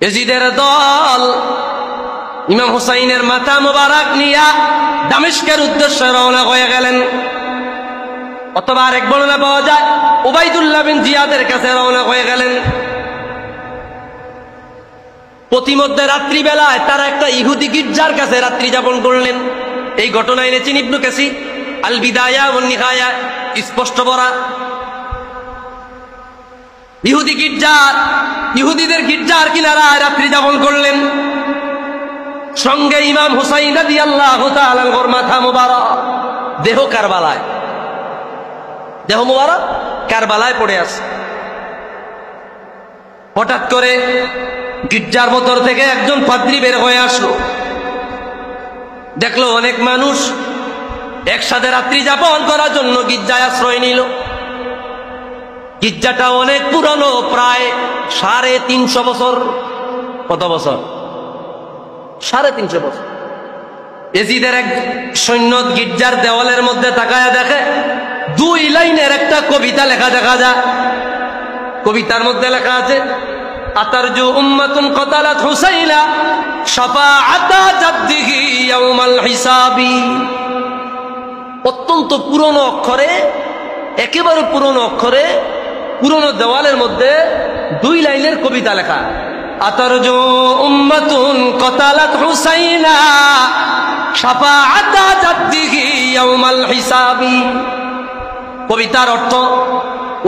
ইয়াজিদের দল ইমাম হুসাইনের মাথা মুবারক নিয়া দামেস্কের উদ্দেশ্যে রওনা হয়ে গেলেন। অথবা আরেক বর্ণনা পাওয়া যায় উবাইদুল্লাহ বিন জিয়াদের কাছে রওনা হয়ে গেলেন। প্রতিমধ্যে রাত্রিবেলায় তারা একটা ইহুদি গির্জার কাছে রাত্রি যাপন করলেন। এই ঘটনা এনেছেন ইবনে কাসির আল বিদায়া ওয়ান নিহায়া, স্পষ্ট বলা ইহুদিদের গির্জার কিনারায় রাত্রি যাপন করলেন। সঙ্গে ইমাম হুসাইন রাদিয়াল্লাহু তাআলা আনহুর মাথা মুবারক, দেহ কারবালায়, দেহ মুবারক কারবালায় পড়ে আছে। হঠাৎ করে গির্জার ভেতর থেকে একজন পাদ্রী বের হয়ে আসলো। দেখলো অনেক মানুষ একসাথে রাত্রি যাপন করার জন্য গির্জায় আশ্রয় নিল। গির্জাটা অনেক পুরনো, প্রায় 350 বছর। কত বছর? 350 বছর। ইয়াজিদের এক সৈন্য গির্জার দেওয়ালের মধ্যে তাকায়া দেখে 2 লাইনের একটা কবিতা লেখা দেখা যায়। কবিতার মধ্যে লেখা আছে, আতারজু উম্মাতুন কতালাত হুসাইনা শাফাআতা জাদ্দিহি ইয়াউমাল হিসাবি। অত্যন্ত পুরনো অক্ষরে, একেবারে পুরনো অক্ষরে, পুরনো দেওয়ালের মধ্যে 2 লাইনের কবিতা লেখা, আতারজু উম্মাতুন কতালাত হুসাইনা শাফাআতা জাদ্দিহি ইয়াউমাল হিসাবি। কবিতার অর্থ,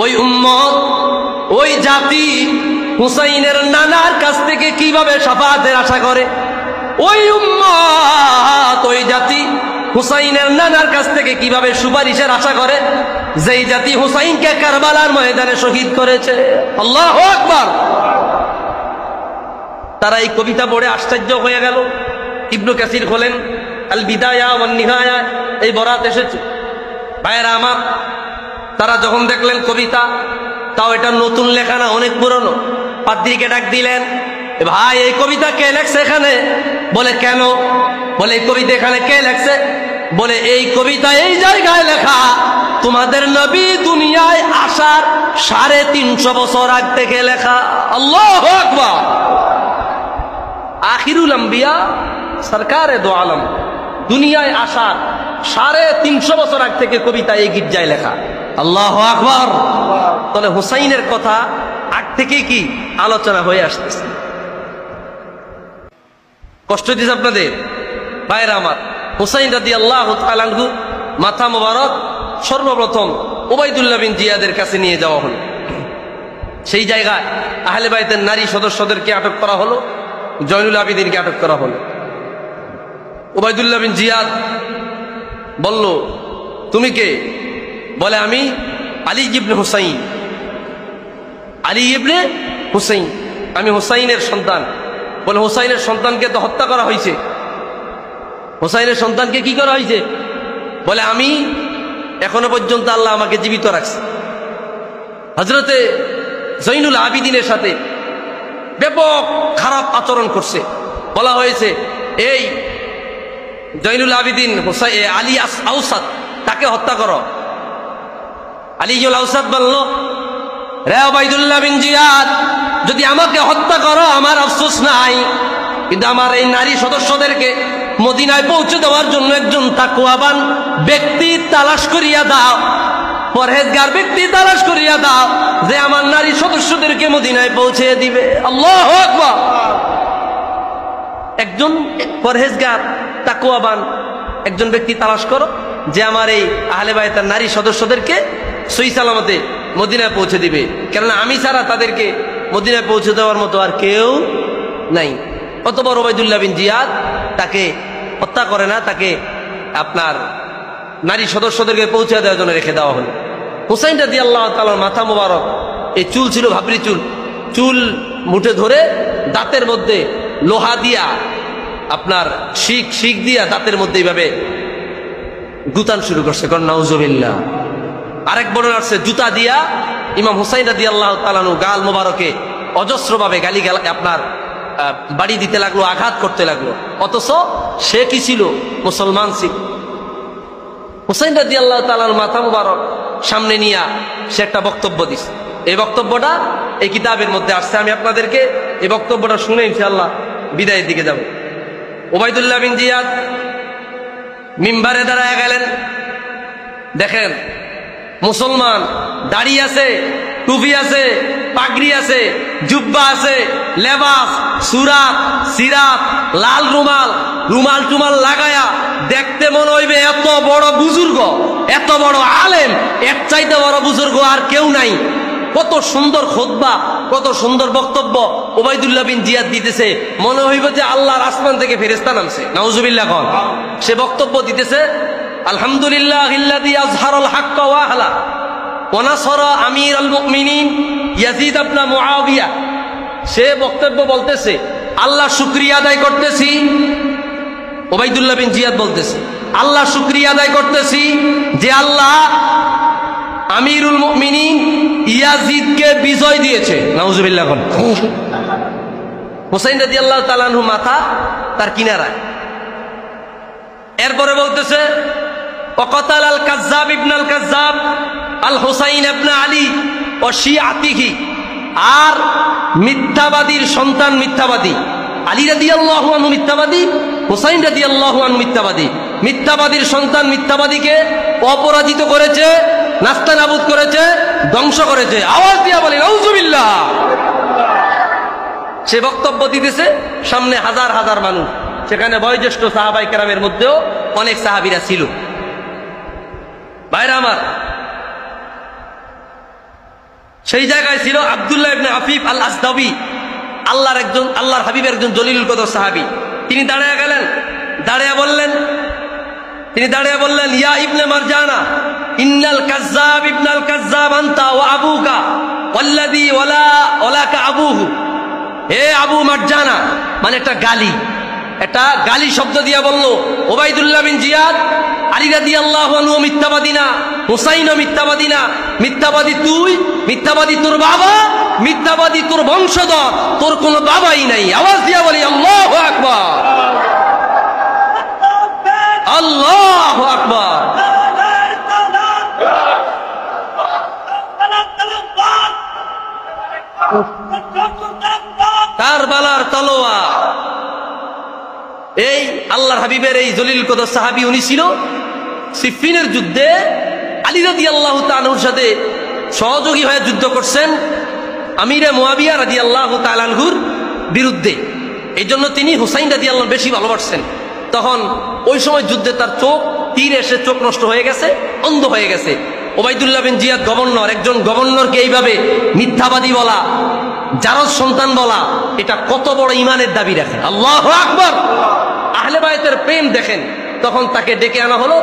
ওই উম্মত, ওই জাতি হুসাইনের নানার কাছ থেকে কিভাবে শাফাআতের আশা করে। ওই উম্মত, ওই জাতি হুসাইনের নানার কাছ থেকে কিভাবে সুপারিশের আশা করে, যেই জাতি হুসাইনকে কারবালার ময়দানে শহীদ করেছে। আল্লাহু আকবার। তারা এই কবিতা পড়ে আশ্চর্য হয়ে গেল। ইবনে কাসির খোলেন আল বিদায়া ওয়ান নিহায়া, এই বরাত এসেছে। ভাইয়েরা আমার, তারা যখন দেখলেন কবিতা, তাও এটা নতুন লেখা না, অনেক পুরনো, পাদ্রীকে ডাক দিলেন, ভাই এই কবিতা কে লেখছে এখানে? বলে কেন? বলে এই কবিতা এখানে কে লেখছে? বলে এই কবিতা এই জায়গায় লেখা তোমাদের নবী দুনিয়ায় আসার 350 বছর আগ থেকে লেখা। আল্লাহু আকবার। আখিরুল আম্বিয়া সরকারে দো আলম, দুনিয়ায় আসার 350 বছর আগ থেকে কবিতা এই গির্জায় লেখা। আল্লাহু আকবার। তাহলে হুসাইনের কথা আগ থেকে কি আলোচনা হয়ে আসতেছে। কষ্ট দিচ্ছে আপনাদের ভাইরা আমার। হুসাইন রাদিয়াল্লাহু তাআলা আনহু মাথা মুবারক সর্বপ্রথম উবাইদুল্লাহ বিন জিয়াদের কাছে নিয়ে যাওয়া হলো। সেই জায়গায় আহলে বাইতের নারী সদস্যদেরকে আটক করা হলো, জয়নুল আবিদিনকে আটক করা হলো। উবাইদুল্লাহ বিন জিয়াদ বলল, তুমি কে? বলে আমি আলী ইবনে হুসাইন। আলী ইবনে হুসাইন, আমি হুসাইনের সন্তান। বলে হুসাইনের সন্তানকে তো হত্যা করা হয়েছে। হুসাইনের সন্তানকে কি করা হয়েছে? বলে আমি এখনো পর্যন্ত আল্লাহ আমাকে জীবিত রাখছে। হযরতে জয়নুল আবিদিনের সাথে ব্যাপক খারাপ আচরণ করছে। বলা হয়েছে এই জয়নুল আবিদিন আলী আউসাদ, তাকে হত্যা করো। আলীউল আউসাদ বলল, রে উবাইদুল্লাহ বিন জিয়াদ, যদি আমাকে হত্যা করো আমার আফসোস নাই, কিন্তু আমার এই নারী সদস্যদেরকে মদিনায় পৌঁছে দেওয়ার জন্য একজন তাকওয়াবান ব্যক্তি তালাশ করিয়া দাও, পরহেজগার ব্যক্তি তালাশ করিয়া দাও, যে আমার নারী সদস্যদেরকে মদিনায় পৌঁছে দিবে। আল্লাহু আকবার। একজন পরহেজগার তাকওয়াবান একজন ব্যক্তি তালাশ করো, যে আমার এই আহলে বাইতের নারী সদস্যদেরকে সহি সালামতে মদিনায় পৌঁছে দিবে, কেননা আমি ছাড়া তাদেরকে মদিনায় পৌঁছে দেওয়ার মতো আর কেউ নাই। অতঃপর উবাইদুল্লাহ বিন জিয়াদ তাকে হত্যা করে না, তাকে আপনার নারী সদস্যদেরকে পৌঁছে দেওয়ার জন্য রেখে দেওয়া হলো। হুসাইন রাদিয়াল্লাহু তাআলার মাথা মুবারক, এই চুল ছিল ভাবরি চুল, চুল মুঠে ধরে দাঁতের মধ্যে লোহা দিয়া, আপনার শিক দিয়া দাঁতের মধ্যে এইভাবে গুতান শুরু করছে। নাউজুবিল্লাহ। আরেক বর্ণনা আছে জুতা দিয়া ইমাম হুসাইন রাদিয়াল্লাহু তাআলা গাল মোবারকে অজস্রভাবে গালি আপনার বাড়ি দিতে লাগলো, আঘাত করতে লাগলো। অথচ সে কি ছিল? মুসলমান ছিল। হুসাইন রাদিয়াল্লাহু তাআলার মাথা মুবারক সামনে নিয়ে সে একটা বক্তব্য দিছে। এই বক্তব্যটা এই কিতাবের মধ্যে আসছে। আমি আপনাদেরকে এই বক্তব্যটা শুনে ইনশাআল্লাহ বিদায়ের দিকে যাব। ওবায়দুল্লাহ বিন জিয়াদ মিম্বারে দাঁড়ায় গেলেন। দেখেন মুসলমান, দাড়ি আছে, টুপি আছে, পাগড়ি আছে, জুব্বা আছে, লেবাস, সুরাত, সিরাত, লাল রুমাল, রুমাল টুমাল লাগায়া দেখতে মনে হইবে এত বড় বুজুর্গ, এত বড় আলেম, এর চাইতে বড় বুজুর্গ আর কেউ নাই। কত সুন্দর খুতবা, কত সুন্দর বক্তব্য ওবায়দুল্লাহ বিন জিয়াদ দিতেছে, মনে হইব যে আল্লাহর আসমান থেকে ফেরেশতা নামছে। নাউজুবিল্লাহ কন। সে বক্তব্য দিতেছে, আলহামদুলিল্লাহিল্লাযী আযহারাল হাক্কা ওয়া আহলা ওয়া নাসারা আমিরাল মুমিনিন ইয়াজিদ ইবনে মুআবিয়া। সে বক্তব্য বলতেছে, আল্লাহ শুকরিয়া আদায় করতেছি। ওবায়দুল্লাহ বিন জিয়াদ বলতেছে, আল্লাহ শুকরিয়া আদায় করতেছি যে আল্লাহ আমিরুল মুমিনিন ইয়াজিদকে বিজয় দিয়েছে। নাউজুবিল্লাহ কোন। হুসাইন রাদিয়াল্লাহু তাআলা আনহু মাথা তার কিনারায়। এরপরে বলতেছে, ওয়াকাতাল আল কাযযাব ইবনে আল কাযযাব আল হুসাইন ইবনে আলী ওয়া শিয়াতিহি। আর মিথ্যাবাদীর সন্তান মিথ্যাবাদী, আলী রাদিয়াল্লাহু আনহু মিথ্যাবাদী, হুসাইন রাদিয়াল্লাহু আনহু মিথ্যাবাদী। মিথ্যাবাদীর সন্তান মিথ্যাবাদীকে অপরাজিত করেছে, নাস্তানাবুদ করেছে, ধ্বংস করেছে। আওয়াজ দিয়া বলেন নাউজুবিল্লাহ। সে বক্তব্য দিতেছে, সামনে হাজার হাজার মানুষ, সেখানে বয়োজ্যেষ্ঠ সাহাবায়ে কেরামের মধ্যেও অনেক সাহাবীরা ছিল। ভাইরা আমার, সেই জায়গায় ছিল আব্দুল্লাহ ইবনে আফিফ আল আসদাবি, আল্লাহর হাবিবের একজন জলিলুল কদর সাহাবী। তিনি দাঁড়িয়ে গেলেন, তিনি দাঁড়িয়ে বললেন, ইয়া ইবনে মারজানা ইন্নাল কাযযাব ইবনাল কাযযাব আনতা ওয়া আবুকা ওয়াল্লাযী ওয়ালাকা আবুহু। হে আবু মারজানা, মানে একটা গালি শব্দ দিয়া বলল ওবায়দুল্লাহ বিন জিয়াদ, আলী রাদিয়াল্লাহু আনহু মিথ্যাবাদী না, হুসাইনও মিথ্যাবাদী না। মিথ্যাবাদী তুই, মিথ্যাবাদী তোর বাবা, মিথ্যাবাদী তোর বংশধর, তোর কোনো বাবাই নাই। আওয়াজ দিয়া বলি আল্লাহু আকবার, আল্লাহু আকবার। কারবালার তলোয়ার। এই আল্লাহর হাবিবের এই জলিল কদর সাহাবী, উনি ছিল সিফিনের যুদ্ধে আলী রাদিয়াল্লাহু তাআলার সাথে সহযোগী হয়ে যুদ্ধ করছেন আমিরে মুআবিয়া রাদিয়াল্লাহু তাআলা আনহুর বিরুদ্ধে। এই জন্য তিনি হুসাইন রাদিয়াল্লাহু বেশি ভালোবাসছেন। তখন ওই সময় যুদ্ধে তার চোখ তীর এসে চোখ নষ্ট হয়ে গেছে, অন্ধ হয়ে গেছে। ওবায়দুল্লাহ বিন জিয়াদ গভর্নর, একজন গভর্নরকে এইভাবে মিথ্যাবাদী বলা, জারজ সন্তান বলা, এটা কত বড় ইমানের দাবি রাখেন। আল্লাহু আকবার। আহলে বায়তের প্রেম দেখেন। তখন তাকে ডেকে আনা হলো,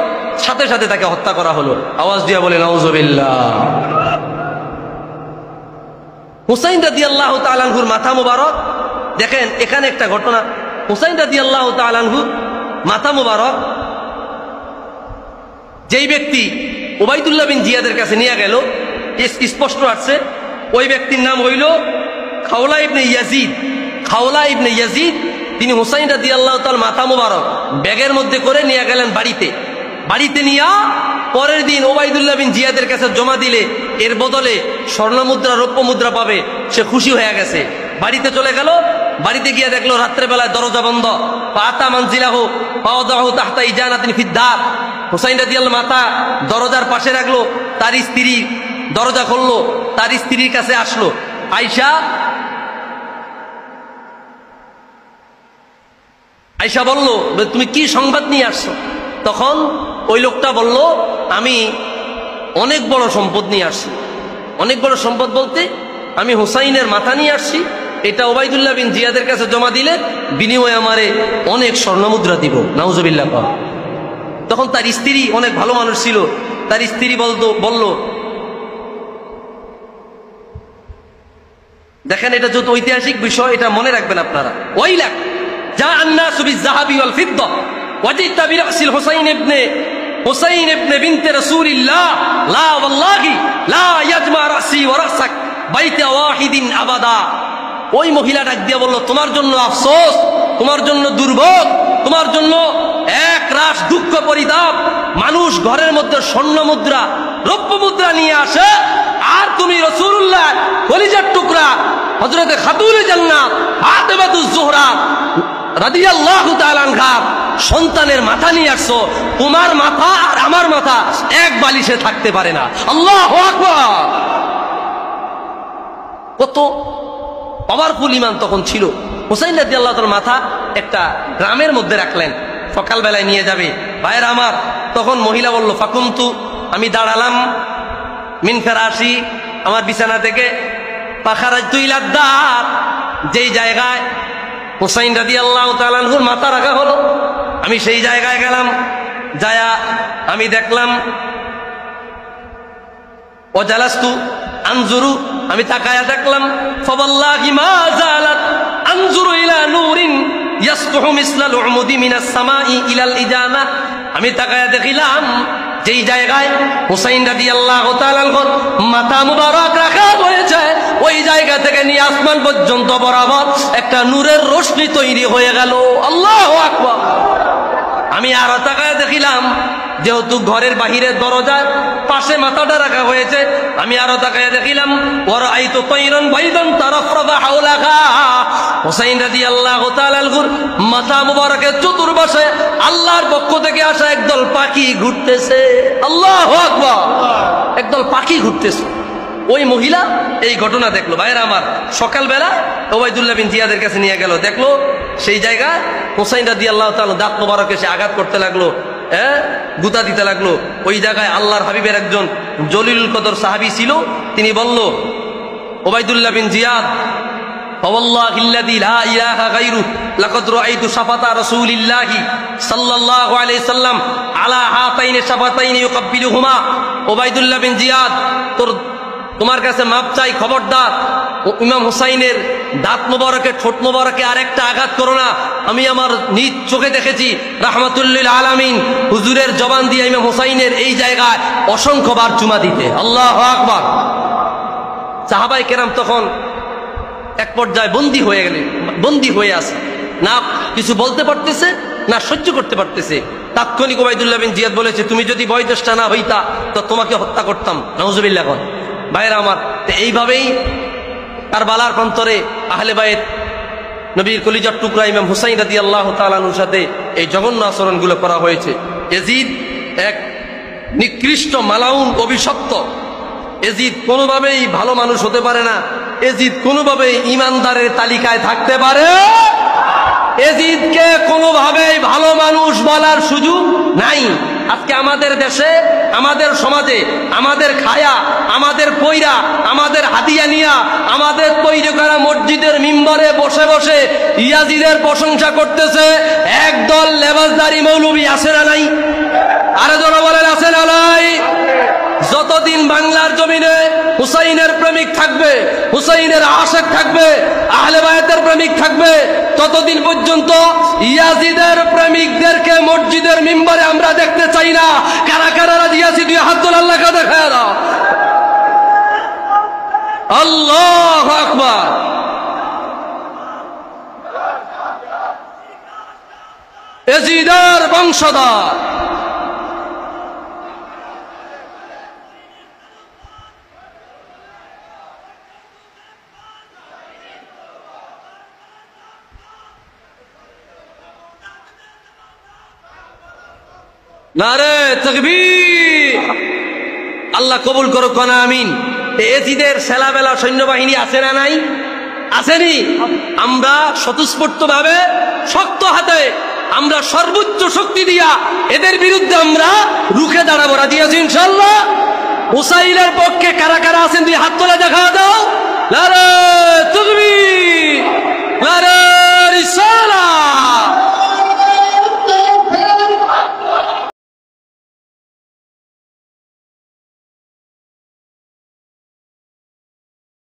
সাথে সাথে তাকে হত্যা করা হলো। আওয়াজ দিয়া বলেন নাউজুবিল্লাহ। হুসাইন রাদিয়াল্লাহু তাআলা আনহুর মাথা মুবারক দেখেন, এখানে একটা ঘটনা। হুসাইন রাদিয়াল্লাহু তাআলা আনহুর মাথা মুবারক যেই ব্যক্তি ওবায়দুল্লাহ বিন জিয়াদের কাছে নিয়ে গেল, স্পষ্ট আসছে, ওই ব্যক্তির নাম হইল খাওলা ইবনে ইয়াজিদ। খাওলা ইবনে ইয়াজিদ, তিনি হুসাইন রাদিয়াল্লাহু তাআলা মাথা মুবারক ব্যাগের মধ্যে করে নিয়ে গেলেন বাড়িতে নিয়ে পরের দিন ওবায়দুল্লাহ বিন জিয়াদের কাছে জমা দিলে এর বদলে স্বর্ণ মুদ্রা, রৌপ্য মুদ্রা পাবে। সে খুশি হয়ে গেছে, বাড়িতে চলে গেল। বাড়িতে গিয়ে দেখলো রাত্রেবেলায় দরজা বন্ধ। ফাতা মানজিলাহু ফাওয়াদাহু তাহতা ইজানাতিন ফিদ্দার। হুসাইন রাদিয়াল্লাহু মাথা দরজার পাশে রাখলো। তার স্ত্রী দরজা খুললো, তার স্ত্রীর কাছে আসলো। আয়েশা বলল, তুমি কি সংবাদ নিয়ে আসছো? তখন ওই লোকটা বলল, আমি অনেক বড় সম্পদ নিয়ে আসছি। অনেক বড় সম্পদ বলতে আমি হুসাইনের মাথা নিয়ে আসছি, এটা ওবায়দুল্লাহ বিন জিয়াদের কাছে জমা দিলে বিনিময়ে আমারে অনেক স্বর্ণমুদ্রা দিব। নাউজুবিল্লাহ। তখন তার স্ত্রী অনেক ভালো মানুষ ছিল, তার স্ত্রী বলল, দেখেন এটা যত ঐতিহাসিক বিষয়, এটা মনে রাখবেন আপনারা। ওয়াইলাক যা আন্নাসু বিয-যাহাবি ওয়াল ফিদ্দা ওয়াজিতা বিরাসিল হুসাইন ইবনে বিনতে রাসূলিল্লাহ লা ওয়াল্লাহি লা ইয়াজমা রাসি ওয়া রাসাক বাইতা ওয়াহিদিন আবাদা। ওই মহিলা ডাক দিয়ে বলল, তোমার জন্য আফসোস, তোমার জন্য দুর্ভোগ, তোমার জন্য এক রাশ দুঃখ পরিতাপ। মানুষ ঘরের মধ্যে স্বর্ণ মুদ্রা, রৌপ্য মুদ্রা নিয়ে আসে, আর তুমি রাসূলুল্লাহ কলিজার টুকরা হযরতে খাতুনে জান্নাত ফাতেমাতুজ জোহরা রাদিয়াল্লাহু তাআলা আনহা সন্তানের মাথা নিয়ে আসছো, তোমার মাথা আর আমার মাথা এক বালিশে থাকতে পারে না। আল্লাহু আকবার। কত পাওয়ারফুল ঈমান তখন ছিল। হুসাইন রাদিয়াল্লাহু তাআলার মাথা একটা গ্রামের মধ্যে রাখলেন, সকালবেলায় নিয়ে যাবে। ভাইয়েরা আমার, তখন মহিলা বলল ফাকুমতু, আমি দাঁড়ালাম, মিন ফেরাশি, আমার বিছানা থেকে, ফাখারাজতু ইলা দার, যেই জায়গায় হুসাইন রাদিয়াল্লাহু তাআলা আনহুর মাথা রাখা হলো, আমি সেই জায়গায় গেলাম। যায়া আমি দেখলাম, ওয়াজালাস্তু আনজুরু, আমি তাকায়া দেখলাম, ফাওয়াল্লাহি মা জালাত আনজুরু ইলা নূরিন ইয়াসতুহু মিসলাল উমুদি মিনাস সামাই ইলাল ইজামা। আমি তাকায়া দেখিলাম যেই জায়গায় হুসাইন রাদিয়াল্লাহু তাআলা আনহুর মাথা মুবারক রাখা হয়েছে, ওই জায়গা থেকে নিয়ে আসমান পর্যন্ত বরাবর একটা নূরের রোশনি তৈরি হয়ে গেল। আল্লাহু আকবার। আমি আরো তাকায়া দেখিলাম, যেহেতু ঘরের বাহিরের দরজার পাশে মাথাটা রাখা হয়েছে, আমি আরো তাকায়া দেখিলাম, ওয়ারাআইতু তায়রান বাইদান তারাফরাদা হাওলাহা। হুসাইন রাদিয়াল্লাহু তাআলা আনহুর মাথা মুবারকের চতুর্পাশে আল্লাহর পক্ষ থেকে আসা একদল পাখি ঘুরতেছে। আল্লাহু আকবার। একদল পাখি ঘুরতেছে। ওই মহিলা এই ঘটনা দেখলো। ভাইয়েরা আমার, সকালবেলা ওবাইদুল্লাহ বিন জিয়াদের কাছে নিয়ে গেল, দেখলো সেই জায়গায় হুসাইন রাদিয়াল্লাহু তাআলা দাঁত মোবারক এসে আঘাত করতে লাগলো, গুতা দিতে লাগলো। ওই জায়গায় আল্লাহর হাবিবের একজন জলিলুল কদর সাহাবী ছিল, তিনি বলল, ওবাইদুল্লাহ বিন জিয়াদ, ফাওয়াল্লাহিল্লাযী লা ইলাহা গায়রু লাকাদ রাআইতু শাফাতা রাসূলিল্লাহি সাল্লাল্লাহু আলাইহি সাল্লাম আলা হাতাইনি শাফাতাইনি ইউকাব্বিলুহুমা। ওবাইদুল্লাহ বিন জিয়াদ, তোমার কাছে মাপ চাই, খবরদার ইমাম হুসাইনের দাঁত মোবারকে, ঠোঁট মোবারকে আরেকটা আঘাত করো না। আমি আমার নিজ চোখে দেখেছি রাহমাতুল লিল আলামিন হুজুরের জবান দিয়ে ইমাম হুসাইনের এই জায়গায় অসংখ্যবার চুমা দিতে। আল্লাহু আকবার। সাহাবায়ে কেরাম তখন এক পর্যায়ে বন্দী হয়ে আছে, না কিছু বলতে পারতেছে, না সহ্য করতে পারতেছে। তাৎক্ষণিক ওবাইদুল্লাহ বিন জিয়াদ বলেছে, তুমি যদি বয়োজ্যেষ্ঠ না হইতা তো তোমাকে হত্যা করতাম। নাউজুবিল্লাহ। ভাইরা আমার, এইভাবেই কারবালার প্রান্তরে আহলে বায়েত নবীর কলিজার টুকরা ইমাম হুসাইন রাদিয়াল্লাহু তাআলা আনহুর সাথে এই জঘন্য আচরণগুলো করা হয়েছে। ইয়াজিদ এক নিকৃষ্ট মালাউন অভিশপ্ত। ইয়াজিদ কোনোভাবেই ভালো মানুষ হতে পারে না। ইয়াজিদ কোনোভাবেই ঈমানদারের তালিকায় থাকতে পারে। ইয়াজিদকে কোনোভাবেই ভালো মানুষ বলার সুযোগ নাই। আজকে আমাদের দেশে, আমাদের সমাজে, আমাদের খায়া, আমাদের পয়রা, আমাদের হাদিয়া নিয়া, আমাদের তৈরি করা মসজিদের মিম্বরে বসে বসে ইয়াজিদের প্রশংসা করতেছে একদল লেবাসদারি মৌলবী। আছে না নাই? আরে যারা বলেন আছে না নাই? যতদিন বাংলার জমিনে হুসাইনের প্রেমিক থাকবে, হুসাইনের আশিক থাকবে, আহলে বায়তের প্রেমিক থাকবে, ততদিন পর্যন্ত ইয়াজিদের প্রেমিকদেরকে মসজিদের মিম্বরে আমরা দেখতে চাই না। কারা কারা রাজি আছি? দুই হাত তোল, আল্লাহকে দেখায় দাও। আল্লাহু আকবার। ইয়াজিদের বংশধর নারে তাকবীর। আল্লাহ কবুল করুক, কোনা আমিন। ইয়াজিদের সেলাবেলা সৈন্যবাহিনী আছে না নাই? আসেনি? আমরা স্বতঃস্ফূর্ত ভাবে, শক্ত হাতে, আমরা সর্বোচ্চ শক্তি দিয়া এদের বিরুদ্ধে আমরা রুখে দাঁড়াবো। রাজি আছি ইনশাআল্লাহ? হুসাইনের পক্ষে কারা কারা আছেন? দুই হাত তোলা দেখা দাও। নারে